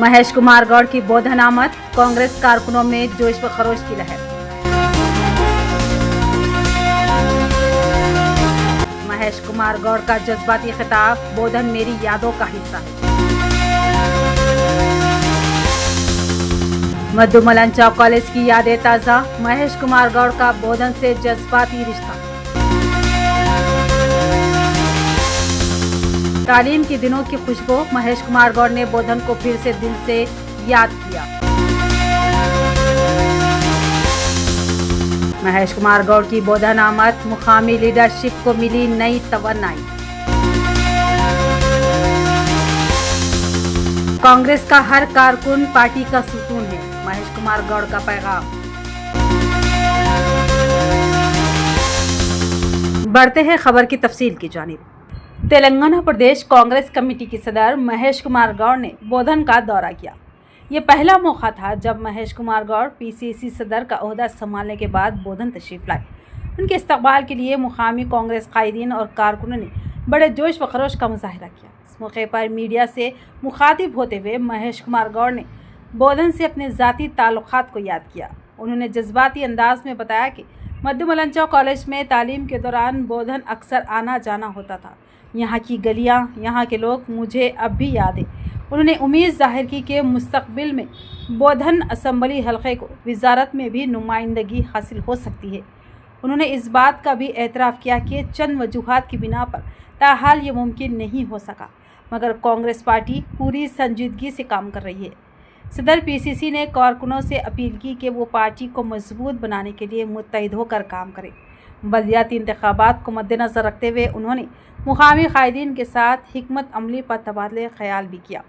महेश कुमार गौड़ की बोधन आमद, कांग्रेस कारकुनों में जोश व खरोश की लहर। महेश कुमार गौड़ का जज्बाती खिताब, बोधन मेरी यादों का हिस्सा है। मधु मलंचा कॉलेज की यादें ताज़ा, महेश कुमार गौड़ का बोधन से जज्बाती रिश्ता। तालीम के दिनों की खुशबू, महेश कुमार गौड़ ने बोधन को फिर से दिल से याद किया। महेश कुमार गौड़ की बोधन आमद, मुकामी लीडरशिप को मिली नई तवन्नाई। कांग्रेस का हर कारकुन पार्टी का सुतून है, महेश कुमार गौड़ का पैगाम। बढ़ते हैं खबर की तफसील की जानिब। तेलंगाना प्रदेश कांग्रेस कमेटी के सदर महेश कुमार गौड़ ने बोधन का दौरा किया। ये पहला मौका था जब महेश कुमार गौड़ पीसीसी सदर का ओहदा संभालने के बाद बोधन तशरीफ लाए। उनके इस्तकबाल के लिए मुकामी कांग्रेस कायदीन और कारकुनों ने बड़े जोश व खरोश का मुजाहरा किया। इस मौके पर मीडिया से मुखातिब होते हुए महेश कुमार गौड़ ने बोधन से अपने ज़ाती ताल्लुकात को याद किया। उन्होंने जज्बाती अंदाज में बताया कि मधु मलंचा कॉलेज में तालीम के दौरान बोधन अक्सर आना जाना होता था। यहाँ की गलियाँ, यहाँ के लोग मुझे अब भी याद है। उन्होंने उम्मीद जाहिर की कि मुस्तकबिल में बोधन असम्बली हलक़े को वजारत में भी नुमाइंदगी हासिल हो सकती है। उन्होंने इस बात का भी एतराफ़ किया कि चंद वजूहात की बिना पर ताहाल ये मुमकिन नहीं हो सका, मगर कांग्रेस पार्टी पूरी संजीदगी से काम कर रही है। सदर पीसीसी ने कारकुनों से अपील की कि वो पार्टी को मजबूत बनाने के लिए मुत्तहिद होकर काम करें। बल्दियाती इंतखाबात को मद्देनज़र रखते हुए उन्होंने मुकामी कायदीन के साथ हिकमत अमली पर तबादले ख्याल भी किया।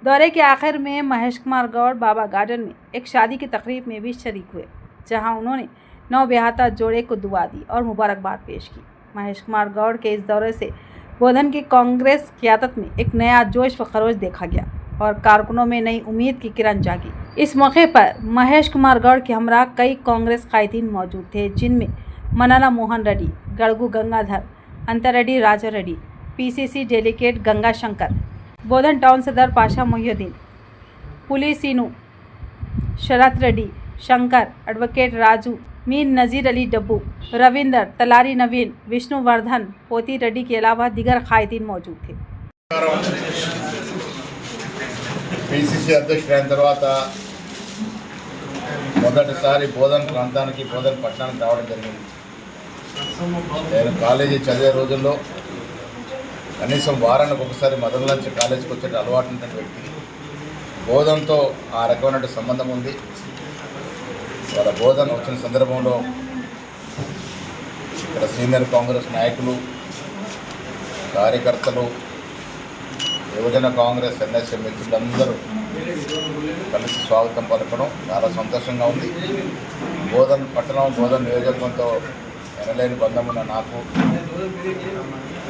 दौरे के आखिर में महेश कुमार गौड़ बाबा गार्डन में एक शादी की तकरीब में भी शरीक हुए, जहां उन्होंने नवब्याहता जोड़े को दुआ दी और मुबारकबाद पेश की। महेश कुमार गौड़ के इस दौरे से बोधन की कांग्रेस क़यादत में एक नया जोश व खरोश देखा गया और कारकुनों में नई उम्मीद की किरण जागी। इस मौके पर महेश कुमार गौड़ के हमरा कई कांग्रेस कायदीन मौजूद थे, जिनमें मनाना मोहन रेड्डी, गड़गू गंगाधर, अंतरेड्डी राजा रेड्डी, पीसीसी डेलीगेट गंगा शंकर, बोधन टाउन सदर पाशा मोहिउद्दीन, पुलिस सीनू, शरत रेड्डी, शंकर, एडवोकेट राजू, मीर नज़ीर अली डब्बू, रविंदर, तलारी नवीन, विष्णुवर्धन, पोती रेड्डी के अलावा दीगर कायदीन मौजूद थे। पीसीसी అధ్యక్షుడైన తర్వాత మొదటిసారి బోధన్ ప్రాంతానికి బోధన్ పట్టణానికి రావడం జరిగింది. నేను కాలేజీ చదివే రోజుల్లో కనీసం వారానికి ఒకసారి మదనలంచి కాలేజీకి వచ్చే అలవాటు ఉన్న వ్యక్తి. బోధన్తో ఆ రకమైన సంబంధం ఉంది. వాళ్ళ బోధన్ వచ్చిన సందర్భంలో ఇక్కడ సీనియర్ కాంగ్రెస్ నాయకులు, కార్యకర్తలు, యువజన కాంగ్రెస్ ఎన్ఎస్ఏ మిత్రులందరూ కలిసి స్వాగతం పలకడం చాలా సంతోషంగా ఉంది. బోధన్ పట్టణం, బోధన్ నియోజకవర్గంతో ఎనలేని బంధం ఉన్న నాకు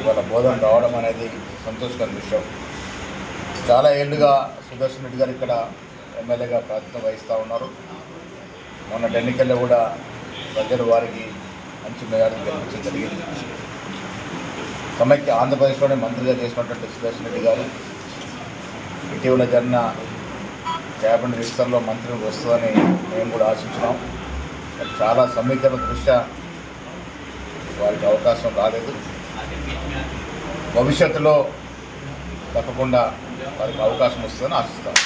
ఇవాళ బోధన్ రావడం అనేది సంతోషకర విషయం. చాలా ఏళ్ళుగా సుదర్శన్ రెడ్డి గారు ఇక్కడ ఎమ్మెల్యేగా ప్రాతినిధ్యం వహిస్తూ ఉన్నారు. మొన్న ఎన్నికల్లో కూడా ప్రజలు వారికి మంచి మేరకు గెలిపించడం జరిగింది. సమైక్య ఆంధ్రప్రదేశ్లోనే మంత్రిగా చేసినటువంటి సుదర్శన్ రెడ్డి గారు ఇటీవల జరిగిన క్యాబినెట్ విస్తరణలో మంత్రిని వస్తుందని మేము కూడా ఆశించినాం. చాలా సమీకరణ దృష్ట్యా వారికి అవకాశం రాలేదు. భవిష్యత్తులో తప్పకుండా వారికి అవకాశం వస్తుందని ఆశిస్తాం.